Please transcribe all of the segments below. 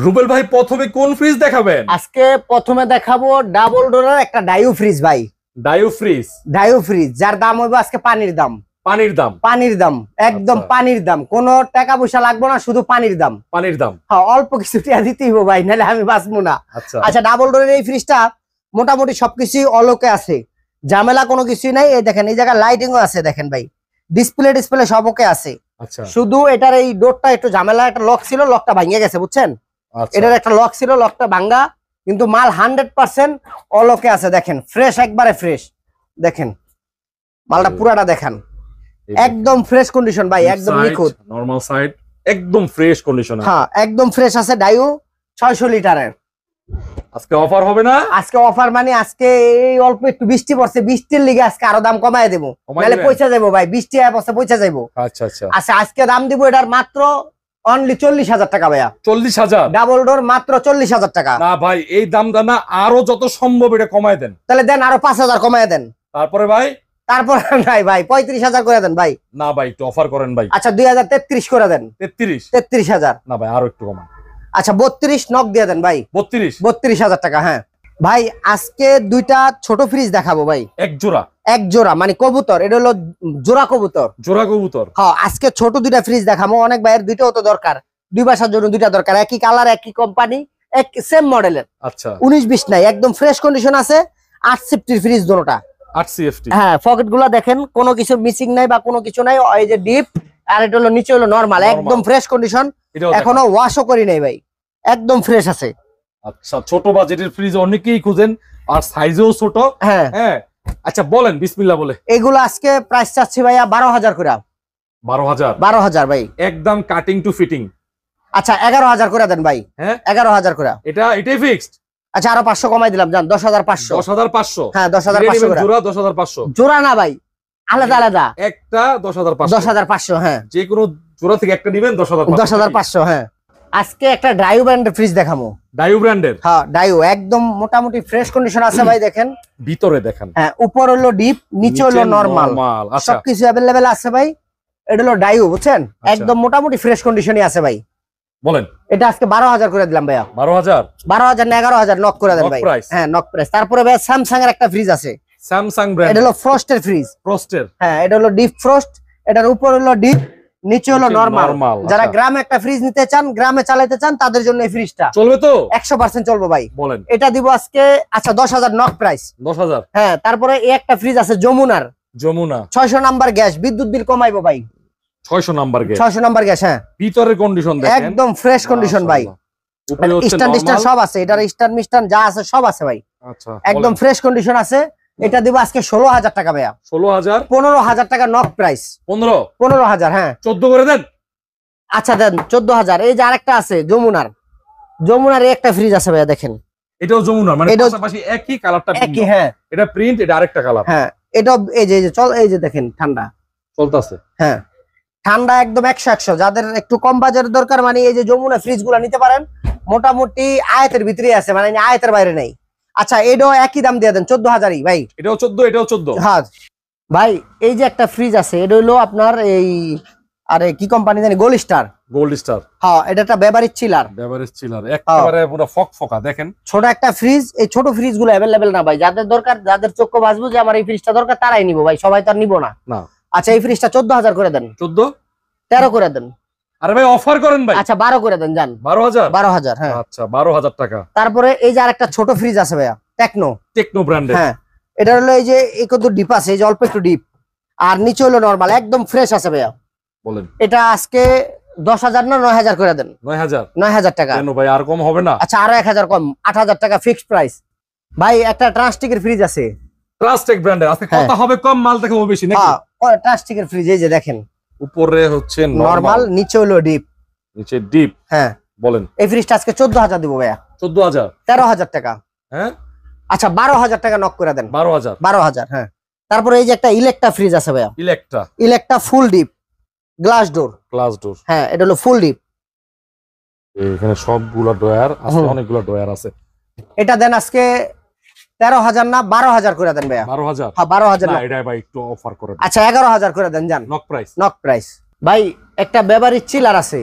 রুবেল ভাই প্রথমে কোন ফ্রিজ দেখাবেন? আজকে প্রথমে দেখাবো ডাবল ডোরের একটা ডাইও ফ্রিজ ভাই। ডাইও ফ্রিজ যার দাম হইব আজকে পানির দাম। পানির দাম একদম পানির দাম, কোনো টাকা পয়সা লাগবে না, শুধু পানির দাম। হ্যাঁ, অল্প কিছু টাকা দিতেই হবে ভাই, নাহলে আমি বাঁচবো না। আচ্ছা, ডাবল ডোরের এই ফ্রিজটা মোটামুটি সবকিছুই অলোকে আছে, ঝামেলা কোনো কিছুই নাই। এই দেখেন, এই জায়গায় লাইটিংও আছে, দেখেন ভাই, ডিসপ্লে সব ওকে আছে। শুধু এটার এই ডোরটা একটু ঝামেলা, একটা লক ছিল, লকটা ভাঙিয়ে গেছে, বুঝছেন? এটার একটা লক ছিল, লকটা ভাঙ্গা, কিন্তু মাল 100% অলোকে আছে। দেখেন ফ্রেশ, একবারে ফ্রেশ। দেখেন মালটা পুরাটা দেখেন, একদম ফ্রেশ কন্ডিশন ভাই, একদম নিখুঁত। নরমাল সাইড একদম ফ্রেশ কন্ডিশন। হ্যাঁ, একদম ফ্রেশ আছে। ডাইও 600 লিটারের। আজকে অফার হবে না? আজকে অফার মানে আজকে এই অল্প একটু বৃষ্টি পড়ছে, বৃষ্টির লিগে আজকে আরো দাম কমায় দেবো, নাহলে পয়সা যাবো ভাই, বৃষ্টি পড়ছে পয়সা যাবো। আচ্ছা, আজকে দাম দিব এটার মাত্র অনলি 40,000 টাকা ভাইয়া। 40,000 ডাবল ডোর মাত্র 40,000 টাকা। না ভাই, এই দাম না, আরো যত সম্ভব এটা কমায় দেন। তাহলে দেন আরো 5,000 কমায় দেন। তারপরে ভাই, তারপর নাই ভাই, 35,000 করে দেন ভাই। না ভাই, একটু অফার করেন ভাই। আচ্ছা, 2033 করে দেন। 33,000 না ভাই, আরো একটু কমান। আচ্ছা, 32 নক দিয়ে দেন ভাই। 32,000 টাকা। হ্যাঁ ভাই, আজকে দুইটা ছোট ফ্রিজ দেখাবো ভাই। এক জোড়া মানে কবুতর, এটা হলো জোড়া কবুতর। হ্যাঁ, আজকে ছোট দুইটা ফ্রিজ দেখাবো। অনেক ভাইয়ের দুইটাও তো দরকার, দুই বাসার জন্য দুইটা দরকার, একই কালার, একই কোম্পানি, এক সেম মডেলের। আচ্ছা, 19-20 নাই, একদম ফ্রেশ কন্ডিশন আছে। 8 সিফটির ফ্রিজ দুটোটা। 8 সিএফটি। হ্যাঁ, পকেট গুলা দেখেন, কোনো কিছু মিসিং নাই বা কোনো কিছু নাই। এই যে ডিপ, আর এটা হলো নিচে হলো নরমাল, একদম ফ্রেশ কন্ডিশন, এখনো ওয়াশও করি নাই ভাই, একদম ফ্রেশ আছে। আচ্ছা, ছোট বাজেটের ফ্রিজ অনেকেই খুঁজেন, আর সাইজও ছোট। হ্যাঁ হ্যাঁ, আচ্ছা বলেন বিসমিল্লাহ বলে। এগুলো আজকে প্রাইস চাচ্ছি ভাইয়া 12,000 করে। 12,000 ভাই, একদম কাটিং টু ফিটিং। আচ্ছা, 11,000 করে দেন ভাই। হ্যাঁ, 11,000 করে। এটাই ফিক্সড। আচ্ছা, আরো 500 কমাই দিলাম, জান 10,500। 10,500। হ্যাঁ, 10,500 করে। জোড়া 10,500। জোড়া না ভাই, আলাদা আলাদা। একটা 10,500। 10,500। হ্যাঁ, যে কোনো জোড়া থেকে একটা দিবেন 10,500। 10,500। হ্যাঁ, আজকে একটা ডাইও ব্র্যান্ডের ফ্রিজ দেখাবো। ডাইও ব্র্যান্ডের? হ্যাঁ, ডাইও একদম মোটামুটি ফ্রেশ কন্ডিশন আছে ভাই। দেখেন ভিতরে দেখেন। হ্যাঁ, উপর হলো ডিপ, নিচে হলো নরমাল, সবকিছু अवेलेबल আছে ভাই। এটা হলো ডাইও, বুঝছেন? একদম মোটামুটি ফ্রেশ কন্ডিশনই আছে ভাই। বলেন, এটা আজকে 12,000 করে দিলাম ভাইয়া। 12,000 না 11,000 নক করে দেন ভাই। হ্যাঁ, নক প্রাইস। তারপরে ভাই স্যামসাং এর একটা ফ্রিজ আছে, স্যামসাং ব্র্যান্ড। এটা হলো ফ্রস্টের ফ্রিজ। হ্যাঁ, এটা হলো ডিপ ফ্রস্ট, এটার উপর হলো ডিপ, নিচে হলো নরমাল। যারা গ্রামে একটা ফ্রিজ নিতে চান, গ্রামে চালাতে চান, তাদের জন্য এই ফ্রিজটা চলবে তো 100% চলবে ভাই। বলেন, এটা দিব আজকে। আচ্ছা, 10,000 নক প্রাইস। 10,000। হ্যাঁ, তারপরে এই একটা ফ্রিজ আছে যমুনা 600 নাম্বার গ্যাস, বিদ্যুৎ বিল কমাইবো ভাই। 600 নাম্বার গ্যাস। হ্যাঁ, ভিতরের কন্ডিশন দেখেন, একদম ফ্রেশ কন্ডিশন ভাই। স্ট্যান্ড সব আছে, এটার স্ট্যান্ড মিস্টান যা আছে সব আছে ভাই। আচ্ছা, একদম ফ্রেশ কন্ডিশন আছে। এটা দিব আজকে 16,000 টাকা ভাইয়া। 15,000 টাকা নক প্রাইস। 15,000। হ্যাঁ, 14 করে দেন। আচ্ছা দেন 14,000। এই যে আরেকটা আছে যমুনার একটা ফ্রিজ আছে ভাইয়া, দেখেন। এটাও যমুনার, মানে পাশাপাশি একই কালারটা একই। হ্যাঁ, এটা প্রিন্ট, এটা আরেকটা কালার। হ্যাঁ, এটা এই যে চল, এই যে দেখেন ঠান্ডা চলতেছে। হ্যাঁ, ঠান্ডা একদম 100। যাদের একটু কম বাজারের দরকার, মানে এই যে যমুনা ফ্রিজ গুলা নিতে পারেন, মোটামুটি আয়তের ভিতরে আছে, মানে আয়তের বাইরে নেই। আচ্ছা, এটাও একই দাম দিয়ে দেন, 14,000 ভাই। এটাও 14। হ্যাঁ ভাই, এই যে একটা ফ্রিজ আছে, এটা হলো আপনার এই, আরে কি কোম্পানি জানি, গোল্ড স্টার। হ্যাঁ, এটা একটা বেভারেজ চিলার, একেবারে পুরো ফকফকা। দেখেন ছোট একটা ফ্রিজ। এই ছোট ফ্রিজ গুলো अवेलेबल না ভাই, যাদের দরকার, যাদের চক্ষু বাজবো যে আমার এই ফ্রিজটা দরকার, তারাই নিবো ভাই, সবাই তো আর নিবো না। আচ্ছা, এই ফ্রিজটা 14,000 করে দেন। 13 করে দেন। আরে ভাই, অফার করেন ভাই। আচ্ছা, 12 করে দেন, জান 12,000। হ্যাঁ, আচ্ছা, 12,000 টাকা। তারপরে এই যে আরেকটা ছোট ফ্রিজ আছে ভাইয়া, টেকনো ব্র্যান্ডের। হ্যাঁ, এটা হলো এই যে একটু ডিপ আছে, এই যে অল্প একটু ডিপ, আর নিচে হলো নরমাল, একদম ফ্রেশ আছে ভাইয়া। বলেন, এটা আজকে 10,000 না 9,000 করে দেন। 9,000 টাকা। কেন ভাই, আর কম হবে না? আচ্ছা, আরো 1,000 কম, 8,000 টাকা ফিক্সড প্রাইস ভাই। একটা ট্রান্সটিকের ফ্রিজ আছে, ট্রান্সটেক ব্র্যান্ডের। আজকে কথা হবে কম, মাল দেখাবো বেশি নাকি? হ্যাঁ, ট্রান্সটিকের ফ্রিজ, এই যে দেখেন, উপরে হচ্ছে নরমাল, নিচে হলো ডিপ। হ্যাঁ, বলেন, এই ফ্রিজটা আজকে 14,000 দিব ভাইয়া। 14,000? 13,000 টাকা। হ্যাঁ, আচ্ছা, 12,000 টাকা নক করে দেন। 12,000। হ্যাঁ, তারপরে এই যে একটা ইলেকট্রা ফ্রিজ আছে ভাইয়া, ইলেকট্রা ফুল ডিপ, গ্লাস ডোর। হ্যাঁ, এটা হলো ফুল ডিপ। এখানে সবগুলো ডয়ার আছে, অনেকগুলো ডয়ার আছে। এটা দেন আজকে 13,000 না 12,000 করে দেন ভাইয়া। 12,000? হ্যাঁ, 12,000 না, এটা ভাই একটু অফার করে দেন। আচ্ছা, 11,000 করে দেন, জান। নক প্রাইস ভাই, একটা বেভারেজ চিলার আছে,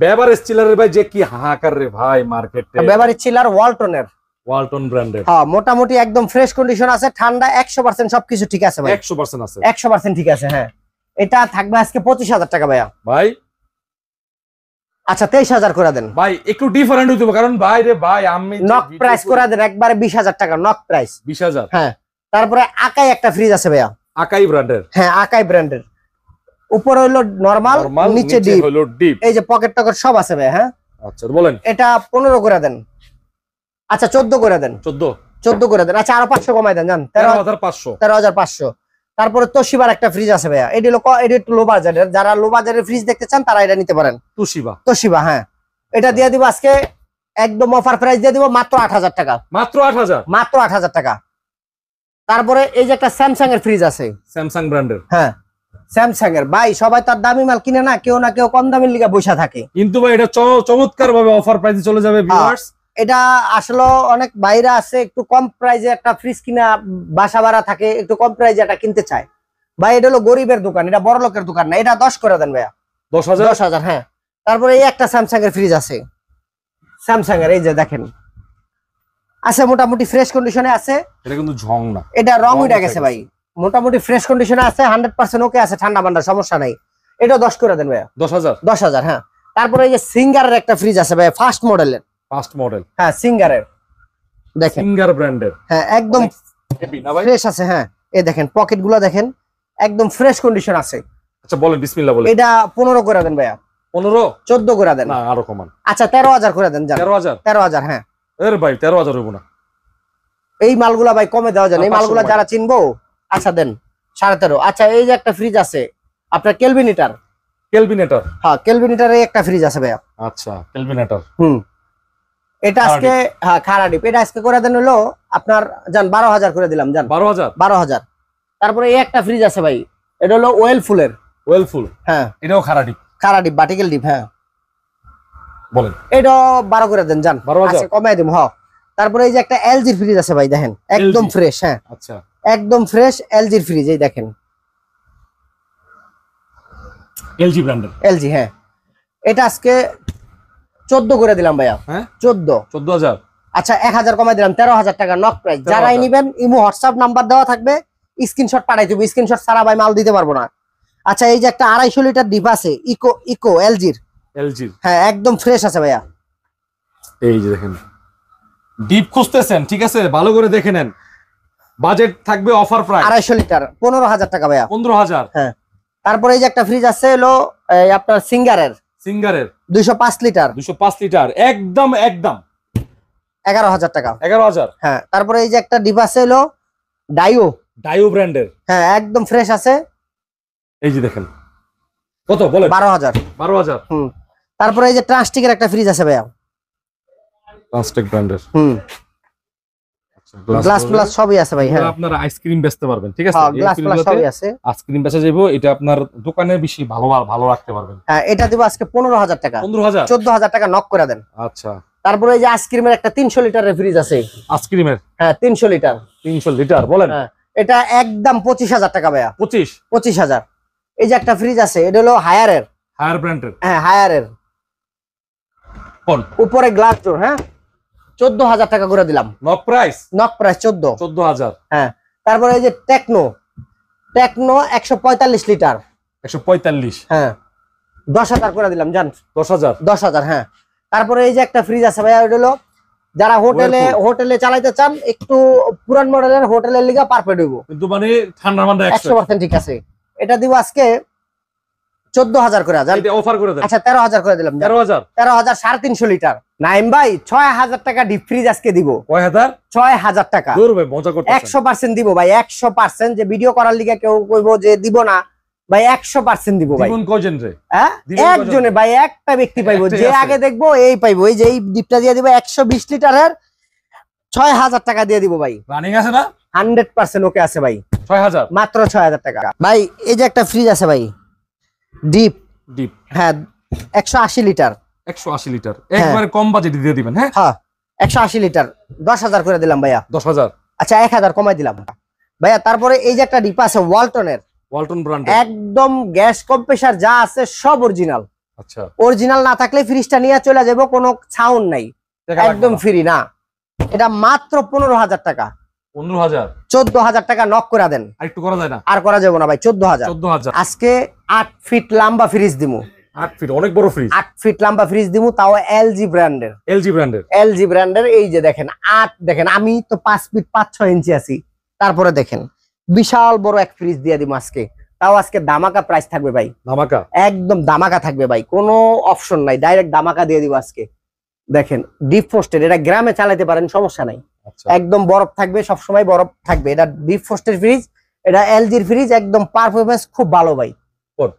বেভারেজ চিলারের ভাই যে কি হাহাকার রে ভাই মার্কেটে। বেভারেজ চিলার ওয়ালটনের, ওয়ালটন ব্র্যান্ডের। হ্যাঁ মোটামুটি একদম ফ্রেশ কন্ডিশন আছে, ঠান্ডা 100% সবকিছু ঠিক আছে ভাই। 100% আছে, 100% ঠিক আছে। হ্যাঁ এটা থাকবে আজকে 25,000 টাকা ভাইয়া। ভাই আচ্ছা 23,000 করে দেন ভাই, একটু ডিফারেন্ট হইতো কারণ ভাই রে ভাই আমি নক প্রাইস করে দেন একবারে 20,000 টাকা নক প্রাইস। 20,000। হ্যাঁ তারপরে আকাই একটা ফ্রিজ আছে ভাইয়া। আকাই ব্র্যান্ডের। হ্যাঁ আকাই ব্র্যান্ডের, উপরে হইলো নরমাল, নিচে ডিপ, হলো ডিপ, এই যে পকেট টকেট সব আছে ভাই। হ্যাঁ আচ্ছা বলেন। এটা 15 করে দেন। আচ্ছা 14 করে দেন। 14 করে দেন। আচ্ছা আরো 500 কমাই দেন, জান 13,500। 13,500। তারপরে তোশিবার একটা ফ্রিজ আছে ভাইয়া, এটা একটু লো বাজেটের, যারা লো বাজেটের ফ্রিজ দেখতে চান তারা এটা নিতে পারেন। তোশিবা হ্যাঁ, এটা দিয়ে দিব আজকে একদম অফার প্রাইস দিয়ে দিব মাত্র 8,000 টাকা। মাত্র 8,000? মাত্র 8,000 টাকা। তারপরে এই যে একটা স্যামসাং এর ফ্রিজ আছে, স্যামসাং ব্র্যান্ডের। হ্যাঁ স্যামসাং এর। ভাই সবাই তার দামি মাল কিনে না, কেউ না কেউ কম দামের লিগা বসে থাকে, কিন্তু ভাই এটা চমৎকার ভাবে অফার প্রাইসে চলে যাবে ভিউয়ার্স। এটা আসলে অনেক বাইরে আছে একটু কম প্রাইসে একটা ফ্রিজ কিনা, বাসা ভাড়া থাকে, একটু কম প্রাইসে এটা কিনতে চায়। ভাই এটা হলো গরিবের দোকান, এটা বড় লোকের দোকান না। এটা 10 করে দেন ভাইয়া। 10,000? 10,000 হ্যাঁ। তারপরে এই একটা স্যামসাং এর ফ্রিজ আছে, স্যামসাং এর, এই যে দেখেন আছে, মোটামুটি ফ্রেশ কন্ডিশনে আছে। এটা কিন্তু ঝং না, এটা রং উঠে গেছে ভাই, মোটামুটি ফ্রেশ কন্ডিশনে আছে, 100% ওকে আছে, ঠান্ডা মান্ডা সমস্যা নাই। এটা 10 করে দেন ভাইয়া। 10,000? 10,000 হ্যাঁ। তারপরে এই যে সিঙ্গারের একটা ফ্রিজ আছে ভাই, ফার্স্ট মডেলের। First model? হ্যাঁ সিঙ্গারের, দেখেন সিঙ্গার ব্র্যান্ডের। হ্যাঁ একদম ফ্রেশ আছে। হ্যাঁ এই দেখেন পকেট গুলো দেখেন, একদম ফ্রেশ কন্ডিশন আছে। আচ্ছা বলেন, বিসমিল্লাহ বলেন। এটা 15 করে দেন ভাইয়া। 15? 14 করে দেন। না আরো কমান। আচ্ছা 13,000 করে দেন। 13,000? 13,000 হ্যাঁ। এর ভাই 13,000 হইব না, এই মালগুলা ভাই কমে দেওয়া যায়, এই মালগুলা যারা চিনবো। আচ্ছা দেন 13.5। আচ্ছা এই যে একটা ফ্রিজ আছে আপনার কেলভিনেটর। কেলভিনেটর? হ্যাঁ কেলভিনেটরে একটা ফ্রিজ আছে ভাইয়া। আচ্ছা কেলভিনেটর। এটা আজকে হ্যাঁ খাড়া ডিপ, এটা আজকে করে দেন হলো আপনার জান 12,000 করে দিলাম জান। 12,000। তারপরে এই একটা ফ্রিজ আছে ভাই, এটা হলো ওয়েলফুলের। ওয়েলফুল? হ্যাঁ এটাও খাড়া ডিপ? খাড়া ডিপ, ভার্টিক্যাল ডিপ। হ্যাঁ বলেন। এটা 12 করে দেন জান। 12,000? আচ্ছা কমাই দিম। হ্যাঁ তারপরে এই যে একটা এলজির ফ্রিজ আছে ভাই, দেখেন একদম ফ্রেশ। হ্যাঁ আচ্ছা একদম ফ্রেশ এলজির ফ্রিজ, এই দেখেন এলজি ব্র্যান্ডের। এলজি হ্যাঁ। এটা আজকে 14 করে দিলাম ভাইয়া। হ্যাঁ 14,000। আচ্ছা 1,000 কমাই দিলাম, 13,000 টাকা নক প্রাইস। যারাই নিবেন ইমো হোয়াটসঅ্যাপ নাম্বার দেওয়া থাকবে, স্ক্রিনশট পাঠাই দেব, স্ক্রিনশট ছাড়া ভাই মাল দিতে পারবো না। আচ্ছা এই যে একটা 250 লিটার ডিপ আছে, ইকো এলজির। হ্যাঁ একদম ফ্রেশ আছে ভাইয়া। এই যে দেখেন ডিপ খুঁজতেছেন, ঠিক আছে ভালো করে দেখে নেন। বাজেট থাকবে অফার প্রাইস 250 লিটার 15,000 টাকা ভাইয়া। 15,000? হ্যাঁ। তারপরে এই যে একটা ফ্রিজ আছে হলো আপনার সিঙ্গারের 205 লিটার। 205 লিটার একদম 11,000 টাকা। 11,000? হ্যাঁ। তারপরে এই যে একটা ডিপ আছে হলো ডাইও ব্র্যান্ডের। হ্যাঁ একদম ফ্রেশ আছে। এই যে দেখেন কত বলেন? 12,000। 12,000? তারপরে এই যে ট্রান্সটিকের একটা ফ্রিজ আছে ভাইয়া, ট্রান্সটিক ব্র্যান্ডের। গ্লাস প্লাস সবই আছে ভাই। হ্যাঁ আপনারা আইসক্রিম বেচতে পারবেন, ঠিক আছে? হ্যাঁ গ্লাস প্লাস সবই আছে। আইসক্রিম বেচা যাবে, এটা আপনার দোকানে বেশি ভালো রাখতে পারবেন। হ্যাঁ এটা দিব আজকে 15,000 টাকা। 15,000? 14,000 টাকা নক করে দেন। আচ্ছা। তারপরে এই যে আইসক্রিমের একটা 300 লিটারের ফ্রিজ আছে। আইসক্রিমের? হ্যাঁ 300 লিটার। 300 লিটার বলেন? হ্যাঁ এটা একদম 25,000 টাকা ভাইয়া। 25,000? এই যে একটা ফ্রিজ আছে, এটা হলো হায়ার ব্র্যান্ডের। হ্যাঁ হায়ারের, কোন উপরে গ্লাস ডোর। হ্যাঁ 14,000 টাকা করে দিলাম নক প্রাইস। 14,000। হ্যাঁ। তারপরে এই যে টেকনো 145 লিটার। 145? হ্যাঁ 10,000 করে দিলাম জান। 10,000? হ্যাঁ। তারপরে এই যে একটা ফ্রিজ আছে ভাইয়া, ওটা হলো যারা হোটেলে চালাইতে চান, একটু পুরান মডেলের হোটেলের লিগা পারফেক্ট হইব, কিন্তু মানে ঠান্ডা মান্ডা 100% ঠিক আছে। এটা দিব আজকে 14,000 করে। অফার করে দেন। আচ্ছা 13,000 করে দিলাম। 13,000? 350 লিটার। নাইম ভাই 6,000 টাকা ডিপ ফ্রিজ আজকে দিব। কয় হাজার? 6,000 টাকা। মজা করতেছেন। 100% দিব ভাই, 100%। যে ভিডিও করার লিগা কেউ কইব যে দিব না ভাই, 100% দিব ভাই। দিবেন কয়জন রে? হ্যাঁ একজনে ভাই, একটা ব্যক্তি পাইবো, যে আগে দেখবো এই পাইবো। এই যে এই ডিপটা দিয়ে দিব 120 লিটারের, 6,000 টাকা দিয়ে দিব ভাই। রানিং আছে না? 100% ওকে আছে ভাই। 6,000? মাত্র 6,000 টাকা ভাই। এই যে একটা ফ্রিজ আছে ভাই, ডিপ। হ্যাঁ 180 লিটার। 180 লিটার একবারে কম বাজেট দিয়ে দিবেন? হ্যাঁ 180 লিটার 10,000 করে দিলাম ভাইয়া। 10,000? আচ্ছা 1,000 কমাই দিলাম ভাইয়া। তারপরে এই যে একটা ডিপ আছে ওয়ালটন ব্র্যান্ড, ওয়ালটন ব্র্যান্ড, একদম গ্যাস কম্প্রেসার যা আছে সব অরিজিনাল। আচ্ছা, অরিজিনাল না থাকলে ফ্রিজটা নিয়ে চলে যাবো, কোনো সাউন্ড নাই, একদম ফ্রি না। এটা মাত্র 15,000 টাকা। 15,000, 14,000 টাকা নক করে দেন। আর একটু করা যায় না? আর করা যাবে না ভাই, 14,000। 14,000। আজকে 8 ফিট লম্বা ফ্রিজ দিমু। 8 ফিট, অনেক বড় ফ্রিজ। 8 ফিট লম্বা ফ্রিজ দিমু, তাও এলজি ব্র্যান্ডের। এলজি ব্র্যান্ডের, এলজি ব্র্যান্ডের। এই যে দেখেন 8, দেখেন আমি তো 5 ফিট 5-6 ইঞ্চি আছি, তারপরে দেখেন বিশাল বড় এক ফ্রিজ দিয়ে দিমু আজকে। তাও আজকে দামাকা প্রাইস থাকবে ভাই, ধামাকা, একদম দামাকা থাকবে ভাই, কোনো অপশন নাই, ডাইরেক্ট দামাকা দিয়ে দিব আজকে। দেখেন ডিপ ফ্রস্টেড, এটা গ্রামে চালাতে পারেন, সমস্যা নাই। আচ্ছা, একদম বরফ থাকবে, সবসময় বরফ থাকবে। এটা ডিপ ফ্রস্টেড ফ্রিজ, এটা এলজির ফ্রিজ, একদম পারফরমেন্স খুব ভালো ভাই।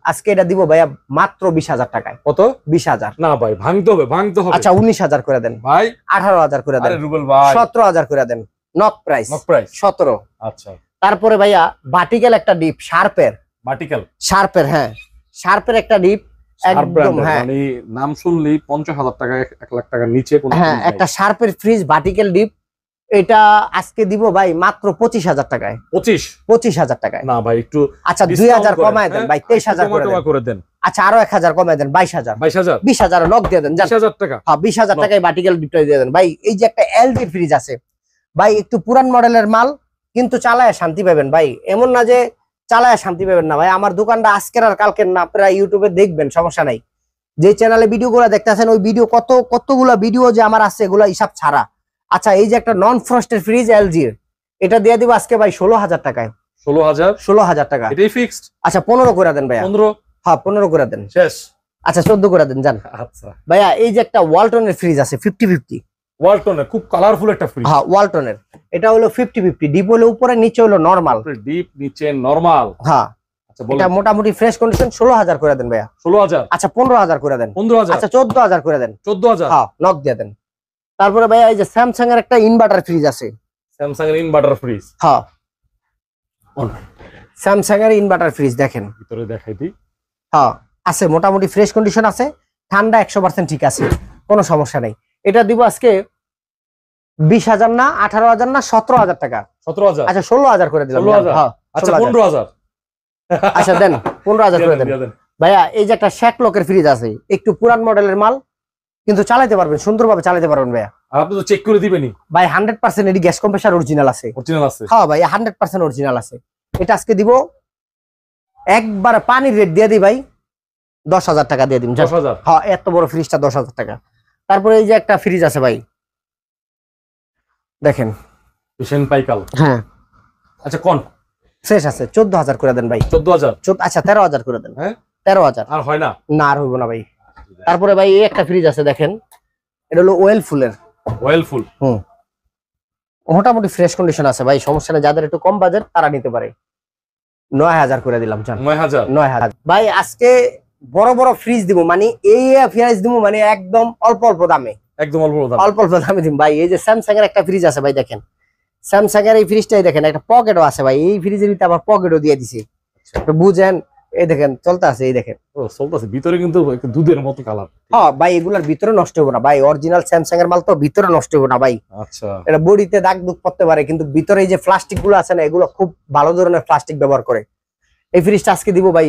আজকে এটা দিব ভাইয়া মাত্র 20,000 টাকায়। কত? 20,000 না ভাই, ভাঙতে হবে, ভাঙতে হবে। আচ্ছা 19,000 করে দেন ভাই, 18,000 করে দেন। আরে রুবেল ভাই, 17,000 করে দেন, নক প্রাইস। Knock price 17। আচ্ছা, তারপরে ভাইয়া ভার্টিক্যাল একটা ডিপ, শার্পের। ভার্টিক্যাল, শার্পের, হ্যাঁ শার্পের একটা ডিপ, একদম হ্যাঁ, মানে নাম শুনলেই 50,000 টাকা, 1 লাখ টাকার নিচে কোনো হ্যাঁ একটা শার্পের ফ্রিজ ভার্টিক্যাল ডিপ। এটা আজকে দিব ভাই মাত্র 25,000 টাকায়। 25,000 টাকায়। না ভাই, একটু আচ্ছা 2,000 কমায় দেন ভাই, 23,000 করে দেন। আচ্ছা আরো 1,000 কমায় দেন, 22,000। 20,000 নক দিয়ে দেন, 20,000 টাকা। হ্যাঁ 20,000 টাকায় ভার্টিক্যাল ডিপটা দিয়ে দেন ভাই। এই যে একটা এলজি ফ্রিজ আছে ভাই, একটু পুরান মডেলের মাল, কিন্তু চালায় শান্তি পাবেন ভাই। এমন না যে চালায় শান্তি পাবেন না ভাই। আমার দোকানটা আজকের আর কালকের না, আপনারা ইউটিউবে দেখবেন, সমস্যা নাই। যে চ্যানেলে ভিডিওগুলো দেখতেছেন, ওই ভিডিও কতগুলো ভিডিও যে আমার আছে, এগুলো হিসাব ছাড়া। আচ্ছা এই যে একটা নন ফ্রস্টেড ফ্রিজ এলজির, এটা দিয়ে দিব আজকে ভাই 16,000 টাকায়। 16,000 টাকা, এটাই ফিক্সড। আচ্ছা 15 করে দেন ভাইয়া। 15? হ্যাঁ 15 করে দেন, শেষ। আচ্ছা 14 করে দেন যান। আচ্ছা ভাইয়া এই যে একটা ওয়ালটনের ফ্রিজ আছে 50-50। ওয়ালটনের খুব কালারফুল একটা ফ্রিজ। হ্যাঁ ওয়ালটনের, এটা হলো 50-50, ডিপ হলো উপরে, নিচে হলো নরমাল। ডিপ, নিচে নরমাল। হ্যাঁ আচ্ছা বলেন। এটা মোটামুটি ফ্রেশ কন্ডিশন। 16,000 করে দেন ভাইয়া। 16,000? আচ্ছা 15,000 করে দেন। 15,000? আচ্ছা 14,000 করে দেন। 14,000? হ্যাঁ নক দিয়ে দেন। তারপরে ভাইয়া এই যে স্যামসাং এর একটা ইনভার্টার ফ্রিজ আছে। স্যামসাং এর ইনভার্টার ফ্রিজ? হ্যাঁ স্যামসাং এর ইনভার্টার ফ্রিজ দেখেন, ভিতরে দেখাই দিই। হ্যাঁ আছে, মোটামুটি ফ্রেশ কন্ডিশন আছে, ঠান্ডা 100% ঠিক আছে, কোনো সমস্যা নাই। এটা দিব আজকে 20,000 না, 18,000 না, 17,000 টাকা। 17,000? আচ্ছা 16,000 করে দিলাম। 16,000? হ্যাঁ আচ্ছা 15,000? আচ্ছা দেন 15,000 করে দেন ভাইয়া। এই যে একটা শ্যাকলকের ফ্রিজ আছে, একটু পুরান মডেলের মাল, কিন্তু চালাতে পারবেন, সুন্দরভাবে চালাতে পারবেন ভাইয়া। আর আপনি তো চেক করে দিবেনই ভাই 100% এটি গ্যাস কম্প্রেসার অরিজিনাল আছে। অরিজিনাল আছে? হ্যাঁ ভাই 100% অরিজিনাল আছে। এটা আজকে দিব একবার পানির রেট দিয়ে দিই ভাই, 10,000 টাকা দিয়ে দিন। 10,000? হ্যাঁ এত বড় ফ্রিজটা 10,000 টাকা। তারপরে এই যে একটা ফ্রিজ আছে ভাই, দেখেন পেশেন্ট পাইকাল। হ্যাঁ আচ্ছা কোন ফ্রেশ আছে, 14,000 করে দেন ভাই। 14,000? আচ্ছা 13,000 করে দেন। হ্যাঁ 13,000 আর হয় না? না আর হইব না ভাই। তারপরে ভাই এই একটা ফ্রিজ আছে দেখেন, এটা হলো ওয়েলফুলের। ওয়েলফুল? মোটামুটি ফ্রেশ কন্ডিশন আছে ভাই, সমস্যা নেই। যাদের একটু কম বাজেট তারা নিতে পারে। 9,000 করে দিলাম। 9,000 ভাই। আজকে বড় বড় ফ্রিজ দিব, মানে এই ফ্রিজ দিব, মানে একদম অল্প অল্প দামে, একদম অল্প দামে, অল্প অল্প দামে দিব ভাই। এই যে স্যামসাং এর একটা ফ্রিজ আছে ভাই, দেখেন স্যামসাং এর এই ফ্রিজটাই দেখেন, একটা পকেটও আছে ভাই। এই ফ্রিজের ভিতরে আবার পকেটও দিয়ে দিছে, বুঝেন? এই দেখেন চলতে আছে, এই দেখেন চলতেছে। ভিতরে কিন্তু দুধের মতো কালার। হ্যাঁ ভাই এগুলার ভিতরে নষ্ট হবে না ভাই, অরিজিনাল স্যামসাং এর মাল তো, ভিতরে নষ্ট হবে না ভাই। আচ্ছা এটা বডিতে দাগ দুগ পড়তে পারে, কিন্তু ভিতরে এই যে প্লাস্টিক গুলো আছে না, এগুলো খুব ভালো ধরনের প্লাস্টিক ব্যবহার করে। এই ফ্রিজটা আজকে দিব ভাই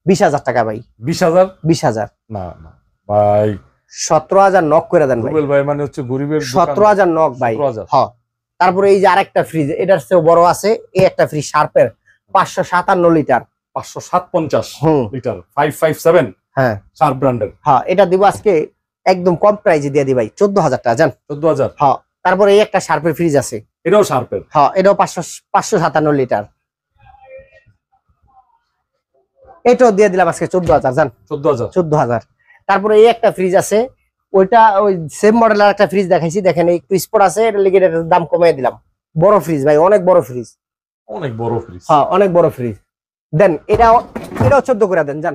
20,000 টাকা ভাই। 20,000? 20,000 না না ভাই, 17,000 নক করে দেন ভাই। ভাই মানে হচ্ছে গরিবের 17,000 নক ভাই। হ্যাঁ তারপরে এই যে আরেকটা ফ্রিজ, এটার চেয়ে বড় আছে, এই একটা ফ্রিজ শার্পের 557 লিটার। 557 লিটার 557? হ্যাঁ শার্প ব্র্যান্ডের। হ্যাঁ এটা দিব আজকে একদম কম প্রাইসে দিয়ে দিই ভাই, 14,000 টাকা জান। 14,000? হ্যাঁ তারপরে এই একটা শার্পের ফ্রিজ আছে, এটাও শার্পের? হ্যাঁ এটাও 557 লিটার, এটাও দিয়ে দিলাম আজকে 14,000 জান। 14,000। তারপরে এই একটা ফ্রিজ আছে, ওইটা ওই সেম মডেলের একটা ফ্রিজ দেখাইছি, দেখেন একটু স্পট আছে, এটা লিগে এটার দাম কমিয়ে দিলাম। বড় ফ্রিজ ভাই, অনেক বড় ফ্রিজ। অনেক বড় ফ্রিজ? হ্যাঁ অনেক বড় ফ্রিজ দেন। এটাও 14 করে দেন জান।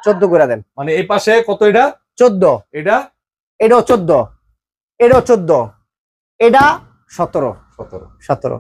14 করে দেন। মানে এই পাশে কত? এটা 14, এটাও 14, এটাও 14, এটা 17।